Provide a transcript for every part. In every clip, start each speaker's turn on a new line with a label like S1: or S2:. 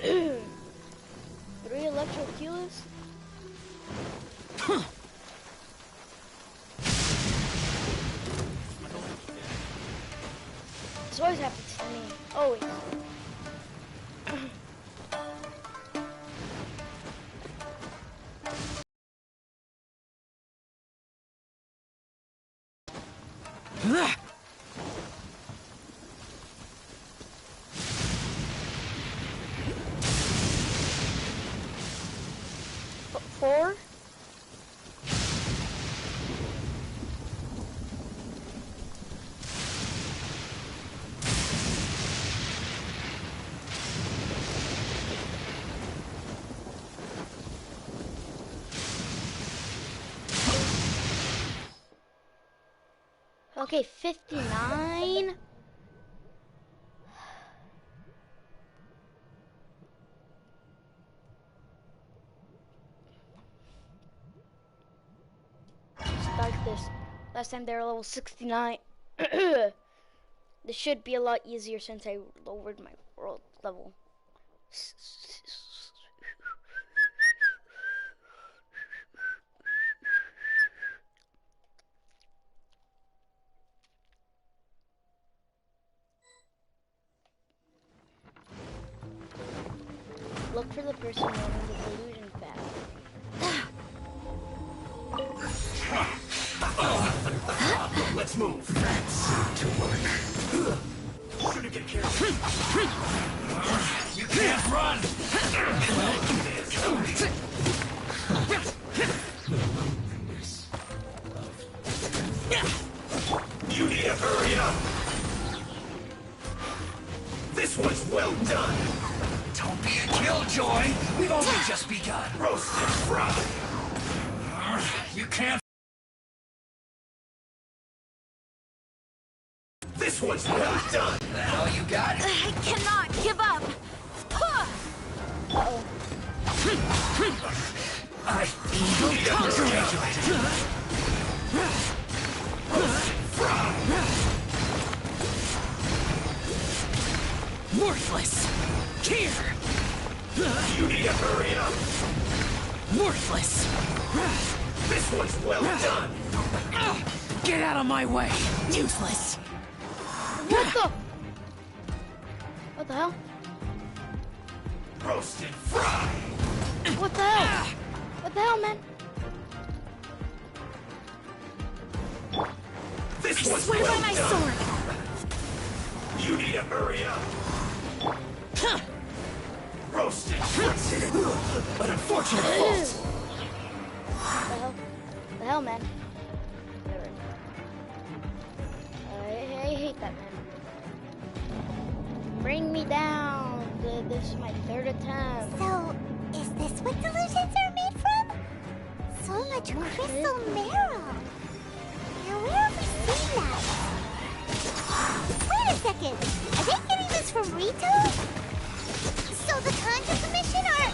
S1: 3 electroculus? This always happens to me. Always. Four? Okay, 59. Start this. Last time they were level 69. This should be a lot easier since I lowered my world level. Look for the person running the delusion path.
S2: Let's move. That's to work. Shouldn't get careful. You can't run. You need to hurry up. This was well done. Don't be a killjoy. We've only just begun. Roasted fried. You can't. This was well done. That all you got?
S3: I cannot give up.
S2: I will conquer.
S3: Worthless. Here.
S2: You need to hurry up.
S3: Worthless.
S2: This one's well done.
S3: Get out of my way. Useless.
S1: What the hell?
S2: Roasted fry.
S1: What the hell? What the hell, man?
S2: This
S3: I
S2: one's
S3: swear
S2: well
S3: by my
S2: done.
S3: sword.
S2: You need to hurry up. Roasted. An unfortunate fault.
S1: The hell, man? I hate that, man. Bring me down. This is my 3rd attempt.
S4: So, is this what delusions are made from? So much crystal marrow. Now, where have we seen that? Wait a second. Are they getting this from Rito? So the cons of the mission are...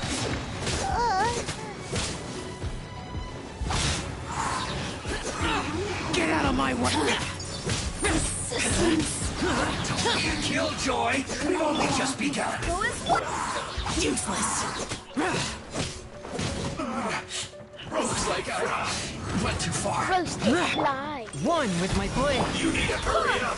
S3: Get out of my way.
S2: Don't be a killjoy. We've only just begun.
S3: Useless.
S2: Looks like I went too far.
S1: Roasted fly.
S3: One with my blade.
S2: You need to hurry up.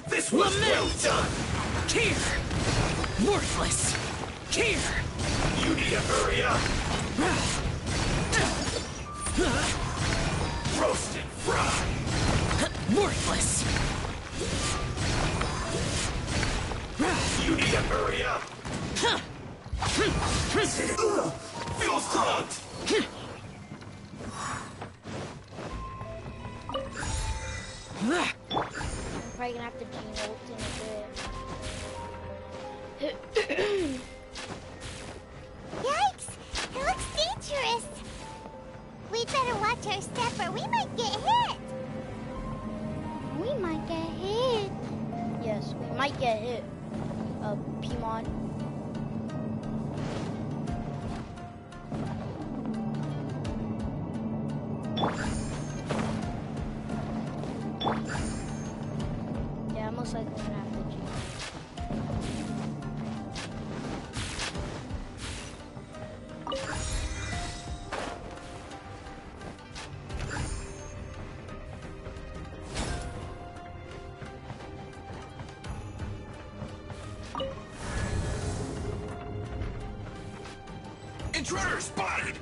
S2: This was well done.
S3: Here. Worthless. Here.
S2: You need to hurry up. Roasted fry.
S3: Worthless.
S2: You need to hurry up. Feels clogged.
S1: I'm probably gonna have to Gene ult in a bit.
S4: Yikes! It looks dangerous. We'd better watch our step or we might get hit.
S1: We might get hit. Yes, we might get hit. Pimon. looks like we're gonna have to change.
S2: Intruder spotted!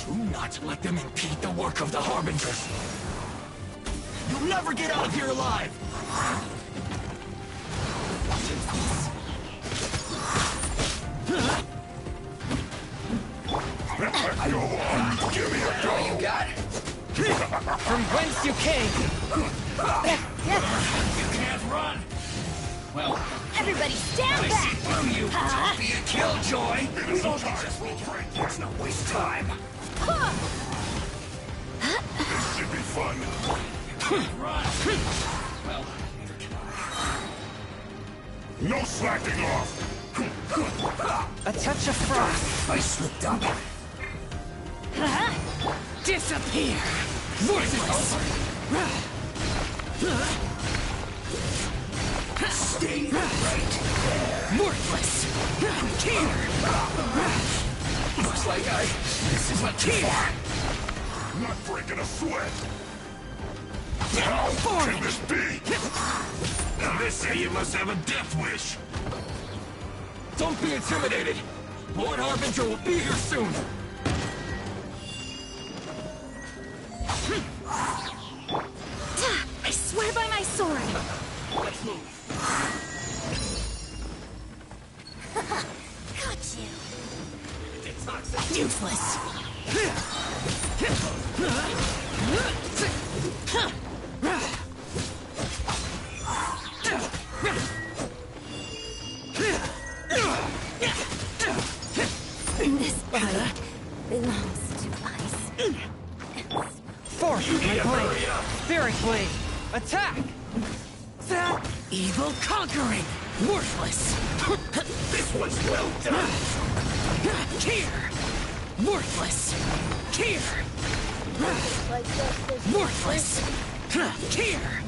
S2: Do not let them impede the work of the Harbingers. You'll never get out of here alive! Go on, give me a go! You got it?
S3: From whence you came!
S2: You can't run! Well,
S4: Everybody stand
S2: I
S4: back!
S2: see through you! Don't be a killjoy! We've only just begun. Let's not waste time! This should be fun! Run! Well, neither can I. No slacking off!
S3: A touch of frost!
S2: I slipped up.
S3: Disappear!
S2: Worthless! Stay right there!
S3: Worthless! Here!
S2: Looks like this is what too far. Not breaking a sweat. How can this be? Now they say you must have a death wish. Don't be intimidated. Lord Harbinger will be here soon.
S4: I swear by my sword!
S2: Let's move.
S4: Got you!
S3: Useless!
S4: This body belongs to ice.
S3: Force my blade! Spirit blade! Attack! Evil conquering! Worthless!
S2: This one's well done.
S3: Here! Worthless! Here!
S1: Like this.
S3: Worthless! Here!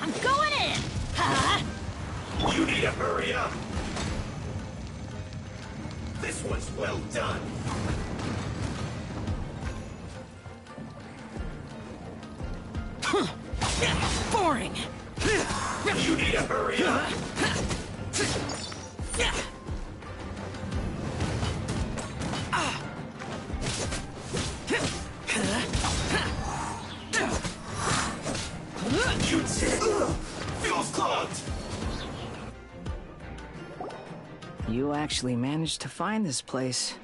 S4: I'm going in!
S2: You need to hurry up. This one's well done.
S3: Boring!
S2: You need to hurry up. You feels clogged.
S5: You actually managed to find this place.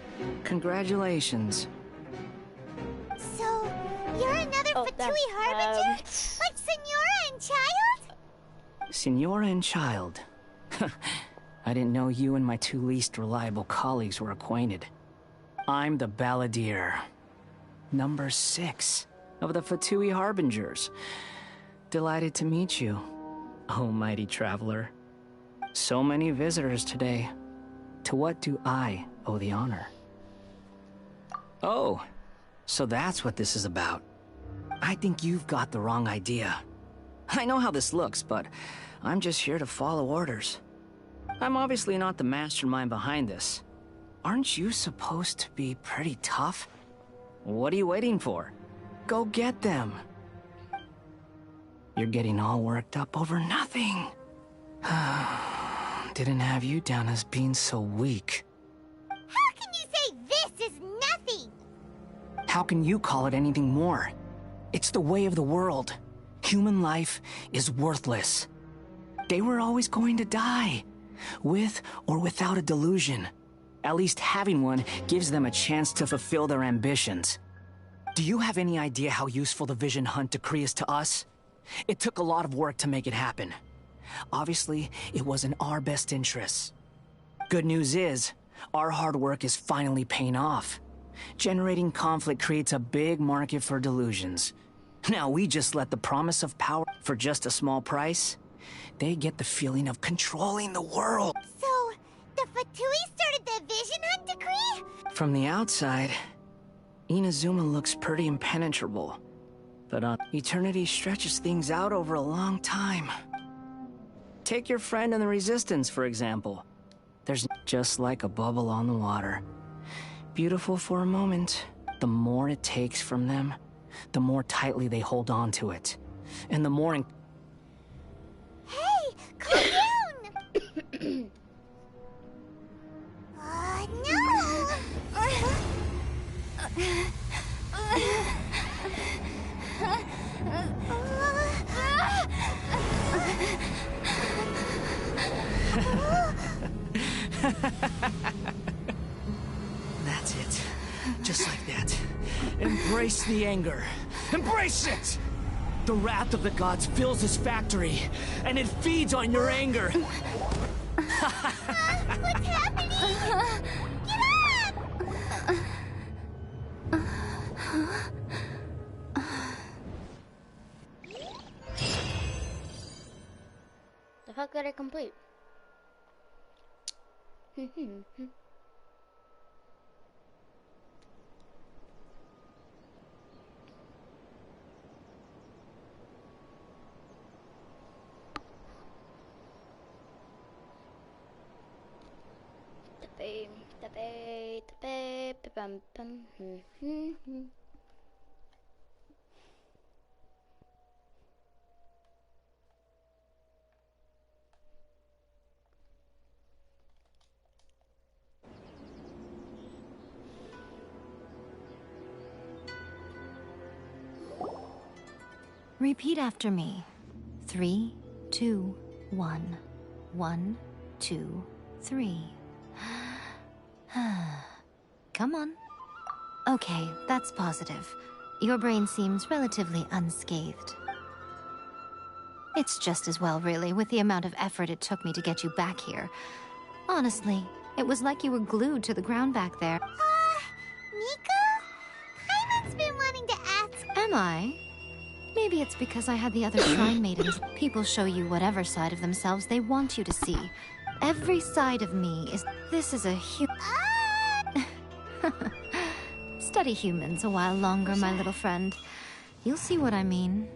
S5: Congratulations.
S4: So, you're another
S1: Oh,
S4: Fatui Harbinger? Like Senora and Child?
S5: Senora and Child. I didn't know you and my two least reliable colleagues were acquainted. I'm the Balladeer. Number 6 of the Fatui Harbingers. Delighted to meet you, oh mighty traveler. So many visitors today. To what do I owe the honor? Oh, so that's what this is about. I think you've got the wrong idea. I know how this looks, but I'm just here to follow orders. I'm obviously not the mastermind behind this. Aren't you supposed to be pretty tough? What are you waiting for? Go get them. You're getting all worked up over nothing. Didn't have you down as being so weak.
S4: How can you say this is nothing?
S5: How can you call it anything more? It's the way of the world. Human life is worthless. They were always going to die, with or without a delusion. At least having one gives them a chance to fulfill their ambitions. Do you have any idea how useful the Vision Hunt decree is to us? It took a lot of work to make it happen. Obviously, it was in our best interests. Good news is, our hard work is finally paying off. Generating conflict creates a big market for delusions. Now we just let the promise of power for just a small price. They get the feeling of controlling the world.
S4: So, the Fatui started the Vision Hunt decree?
S5: From the outside, Inazuma looks pretty impenetrable. But eternity stretches things out over a long time. Take your friend in the Resistance, for example. There's just like a bubble on the water. Beautiful for a moment. The more it takes from them, the more tightly they hold on to it. And the more...
S4: Hey, calm down! No!
S5: That's it. Just like that. Embrace the anger. Embrace it! The wrath of the gods fills this factory, and it feeds on your anger.
S4: What's happening? Get up!
S1: The fuck did I complete?
S6: Repeat after me. 3, 2, 1. 1, 2, 3. Come on. Okay, that's positive. Your brain seems relatively unscathed. It's just as well, really, with the amount of effort it took me to get you back here. Honestly, it was like you were glued to the ground back there.
S4: Miko? Paimon's been wanting to ask.
S6: Am I? Maybe it's because I had the other shrine maidens. People show you whatever side of themselves they want you to see. Every side of me is... This is a Study humans a while longer, my little friend. You'll see what I mean.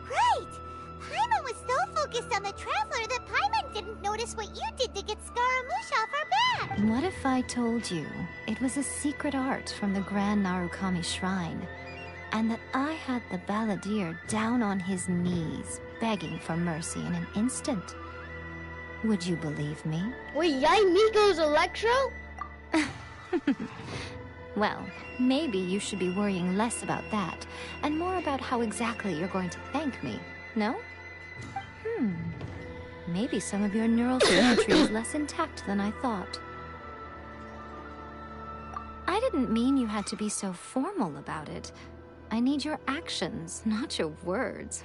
S4: Right! Paimon was so focused on the Traveler that Paimon didn't notice what you did to get Scaramouche off our back!
S6: What if I told you it was a secret art from the Grand Narukami Shrine, and that I had the balladeer down on his knees, begging for mercy in an instant? Would you believe me?
S1: Wait, Yai Miko's Electro?
S6: Well, maybe you should be worrying less about that, and more about how exactly you're going to thank me, no? Maybe some of your neural symmetry is less intact than I thought. I didn't mean you had to be so formal about it. I need your actions, not your words.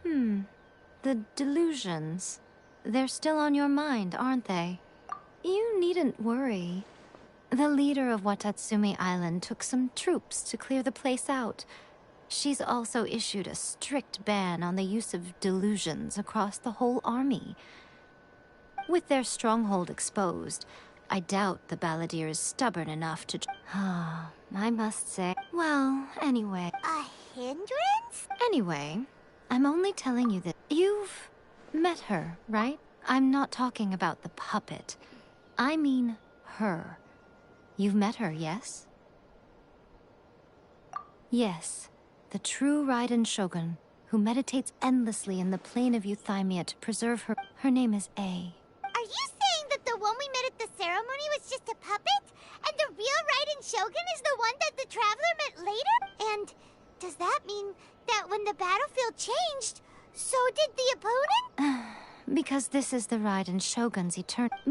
S6: The delusions. They're still on your mind, aren't they? You needn't worry. The leader of Watatsumi Island took some troops to clear the place out. She's also issued a strict ban on the use of delusions across the whole army. With their stronghold exposed, I doubt the balladeer is stubborn enough to... I must say... Well, anyway...
S4: A hindrance?
S6: Anyway, I'm only telling you that you've met her, right? I'm not talking about the puppet. I mean her. You've met her, yes? Yes, the true Raiden Shogun, who meditates endlessly in the plane of Euthymia to preserve her... Her name is A.
S4: Are you saying that the one we met at the ceremony was just a puppet? And the real Raiden Shogun is the one that the Traveler met later? And does that mean that when the battlefield changed, so did the opponent?
S6: Because this is the Raiden Shogun's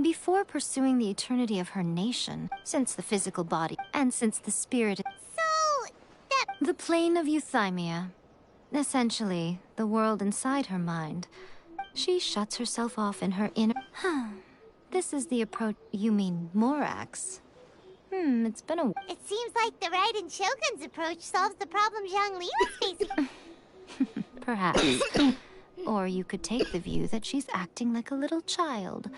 S6: before pursuing the eternity of her nation, since the physical body, and since the spirit...
S4: So, that...
S6: The plane of Euthymia. Essentially, the world inside her mind. She shuts herself off in her inner... This is the approach... You mean Morax? It's been a...
S4: It seems like the Raiden Shogun's approach solves the problem Zhang Li was facing.
S6: Perhaps. Or you could take the view that she's acting like a little child.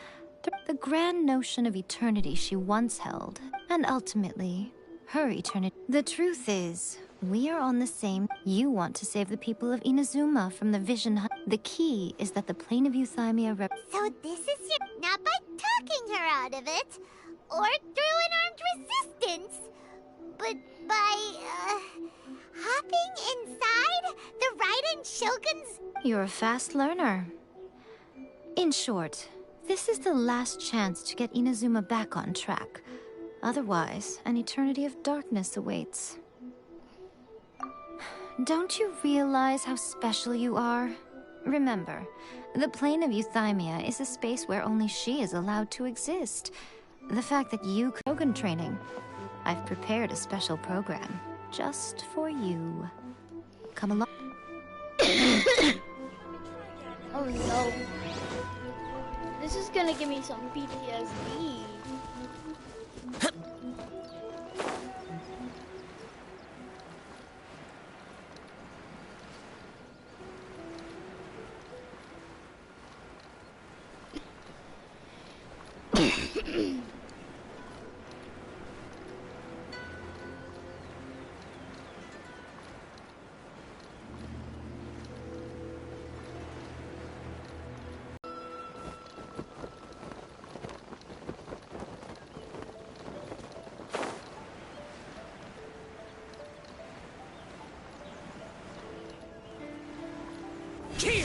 S6: The grand notion of eternity she once held, and ultimately, her eternity. The truth is, we are on the same. You want to save the people of Inazuma from the vision hunt. The key is that the plane of Euthymia
S4: So this is your... Not by talking her out of it, or through an armed resistance, but by, hopping inside the Raiden Shogun's...
S6: You're a fast learner. In short, this is the last chance to get Inazuma back on track. Otherwise, an eternity of darkness awaits. Don't you realize how special you are? Remember, the plane of Euthymia is a space where only she is allowed to exist. The fact that you Shogun training, I've prepared a special program just for you. Come along.
S1: Oh no. This is gonna give me some PTSD.
S3: Here!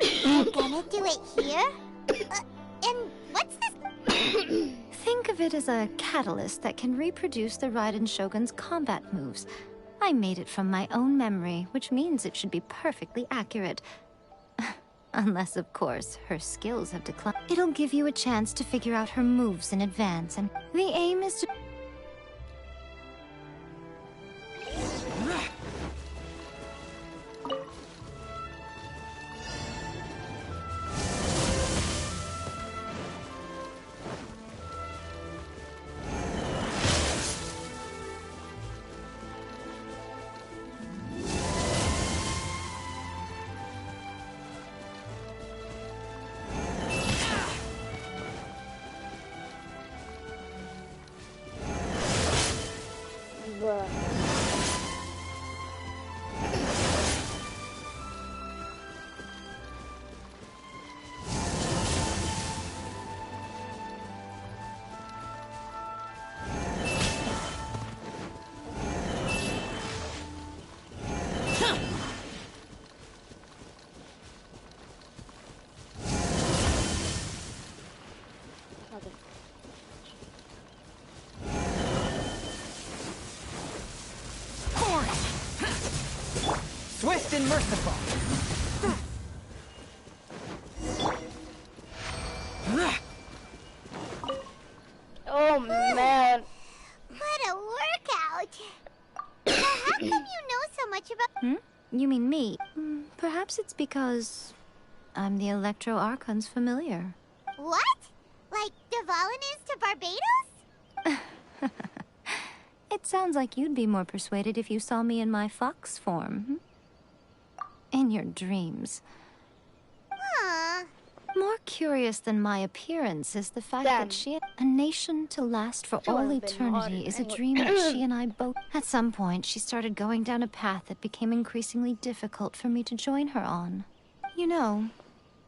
S4: You're gonna do it here? And what's this?
S6: Think of it as a catalyst that can reproduce the Raiden Shogun's combat moves. I made it from my own memory, which means it should be perfectly accurate. Unless, of course, her skills have declined. It'll give you a chance to figure out her moves in advance, and the aim is to...
S1: Bruh. Okay.
S5: Swift and merciful.
S1: Oh man.
S4: What a workout! Now, how come you know so much about...
S6: You mean me? Perhaps it's because I'm the Electro Archon's familiar.
S4: What? Like Devalin is to Barbados?
S6: It sounds like you'd be more persuaded if you saw me in my fox form. In your dreams.
S4: Huh.
S6: More curious than my appearance is the fact
S1: Then-
S6: that a nation to last for
S1: She
S6: all
S1: would've been
S6: eternity
S1: hard
S6: is a
S1: and-
S6: dream that she and I both... At some point, she started going down a path that became increasingly difficult for me to join her on. You know,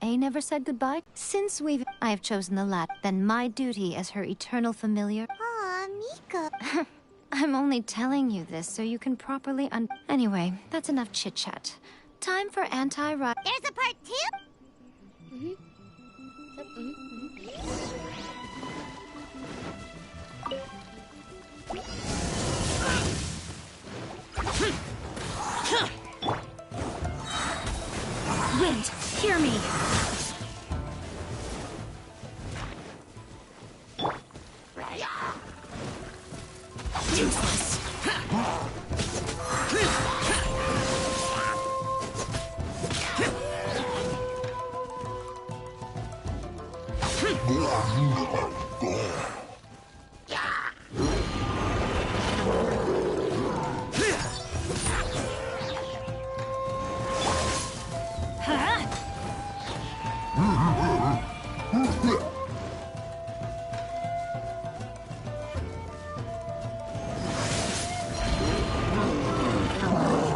S6: A never said goodbye. Since I have chosen the latter, then my duty as her eternal familiar...
S4: Aw, Mika.
S6: I'm only telling you this so you can properly Anyway, that's enough chit-chat. Time for anti-riot.
S4: There's a part 2?
S1: Yep,
S3: Wind, hear me! Useless!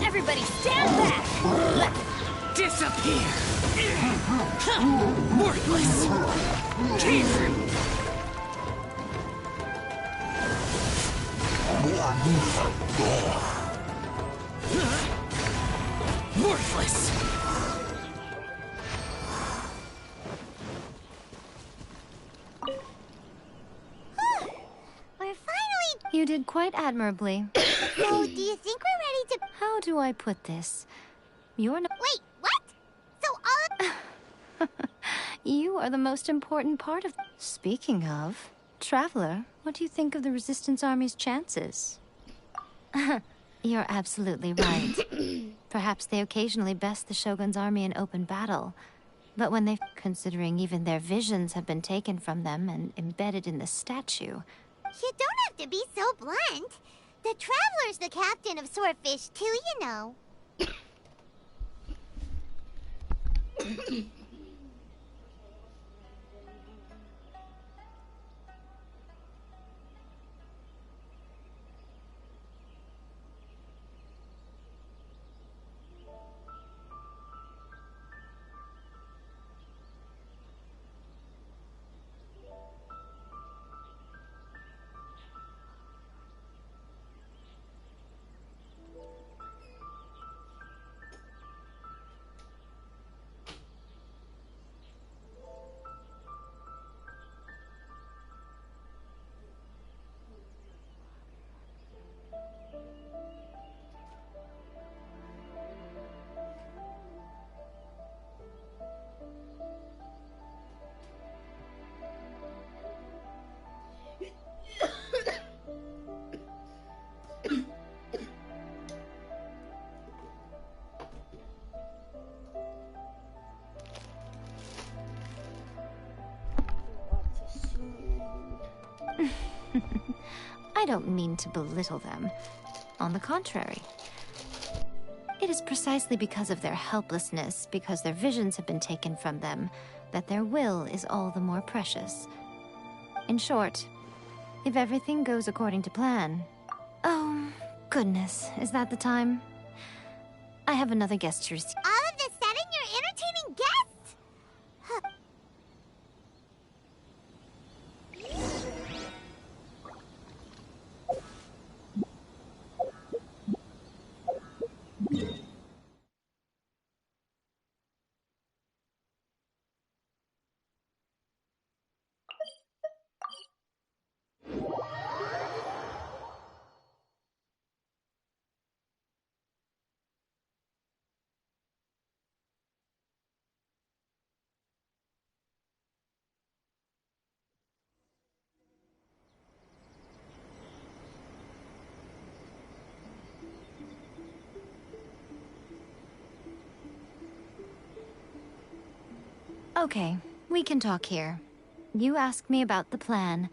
S6: Everybody stand back! Let
S3: Disappear! Worthless! Worthless!
S4: We're finally...
S6: You did quite admirably.
S4: So, do you think we're ready to...
S6: How do I put this? You're no-
S4: Wait, what? So all of...
S6: You are the most important part of... Speaking of, Traveler, what do you think of the Resistance Army's chances? You're absolutely right. Perhaps they occasionally best the Shogun's army in open battle. But when they... Considering even their visions have been taken from them and embedded in the statue...
S4: You don't have to be so blunt. The Traveler's the captain of Swordfish, too, you know.
S6: I don't mean to belittle them. On the contrary. It is precisely because of their helplessness, because their visions have been taken from them, that their will is all the more precious. In short, if everything goes according to plan... Oh, goodness, is that the time? I have another guest to receive.
S4: All of a sudden, you're entertaining guests? Huh.
S6: Okay, we can talk here. You asked me about the plan.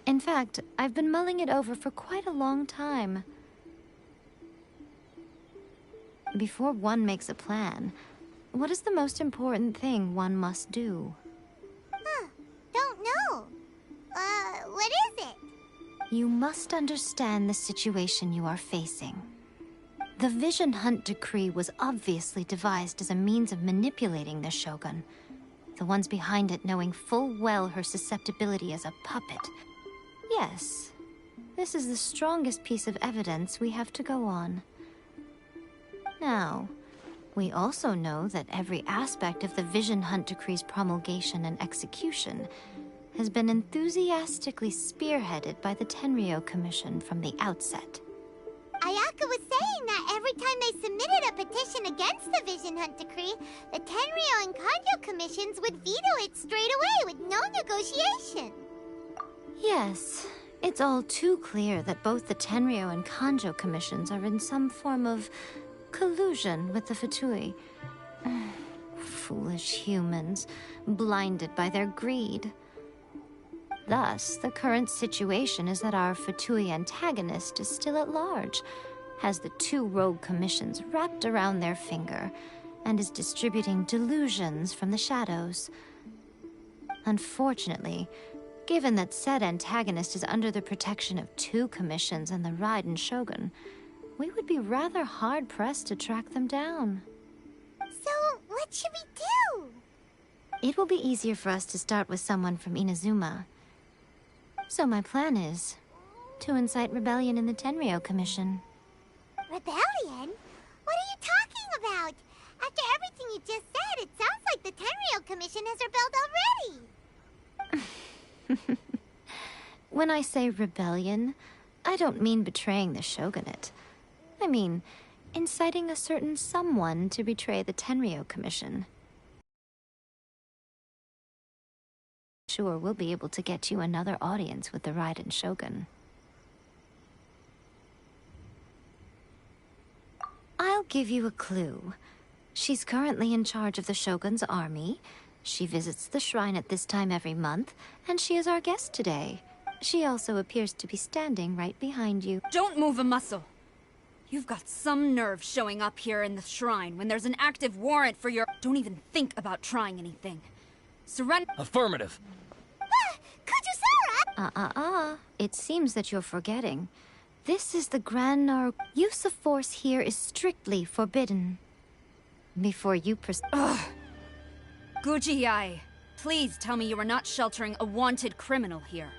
S6: In fact, I've been mulling it over for quite a long time. Before one makes a plan, what is the most important thing one must do?
S4: Huh. Don't know. What is it?
S6: You must understand the situation you are facing. The Vision Hunt Decree was obviously devised as a means of manipulating the Shogun. The ones behind it knowing full well her susceptibility as a puppet. Yes, this is the strongest piece of evidence we have to go on. Now, we also know that every aspect of the Vision Hunt Decree's promulgation and execution has been enthusiastically spearheaded by the Tenryo Commission from the outset.
S4: Ayaka was saying that every time they submitted a petition against the Vision Hunt Decree, the Tenryo and Kanjo commissions would veto it straight away with no negotiation.
S6: Yes, it's all too clear that both the Tenryo and Kanjo commissions are in some form of collusion with the Fatui. Foolish humans, blinded by their greed. Thus, the current situation is that our Fatui antagonist is still at large, has the 2 rogue commissions wrapped around their finger, and is distributing delusions from the shadows. Unfortunately, given that said antagonist is under the protection of 2 commissions and the Raiden Shogun, we would be rather hard-pressed to track them down.
S4: So, what should we do?
S6: It will be easier for us to start with someone from Inazuma. So my plan is to incite rebellion in the Tenryou Commission.
S4: Rebellion? What are you talking about? After everything you just said, it sounds like the Tenryou Commission has rebelled already.
S6: When I say rebellion, I don't mean betraying the shogunate. I mean inciting a certain someone to betray the Tenryou Commission. Sure, we'll be able to get you another audience with the Raiden Shogun. I'll give you a clue. She's currently in charge of the Shogun's army. She visits the shrine at this time every month, and she is our guest today. She also appears to be standing right behind you.
S7: Don't move a muscle. You've got some nerve showing up here in the shrine when there's an active warrant for your... Don't even think about trying anything. Surrender...
S2: Affirmative.
S4: Kujusara!
S6: It seems that you're forgetting. This is the Grand Use of force here is strictly forbidden. Before you
S7: Gujiyai, please tell me you are not sheltering a wanted criminal here.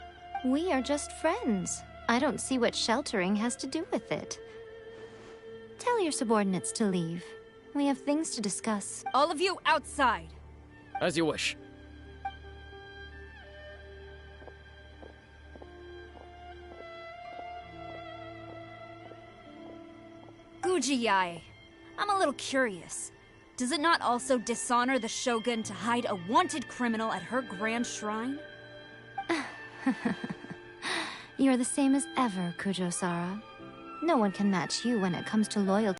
S6: We are just friends. I don't see what sheltering has to do with it. Tell your subordinates to leave. We have things to discuss.
S7: All of you outside.
S2: As you wish.
S7: Gujiyai, I'm a little curious. Does it not also dishonor the Shogun to hide a wanted criminal at her grand shrine?
S6: You're the same as ever, Kujo-Sara. No one can match you when it comes to loyalty.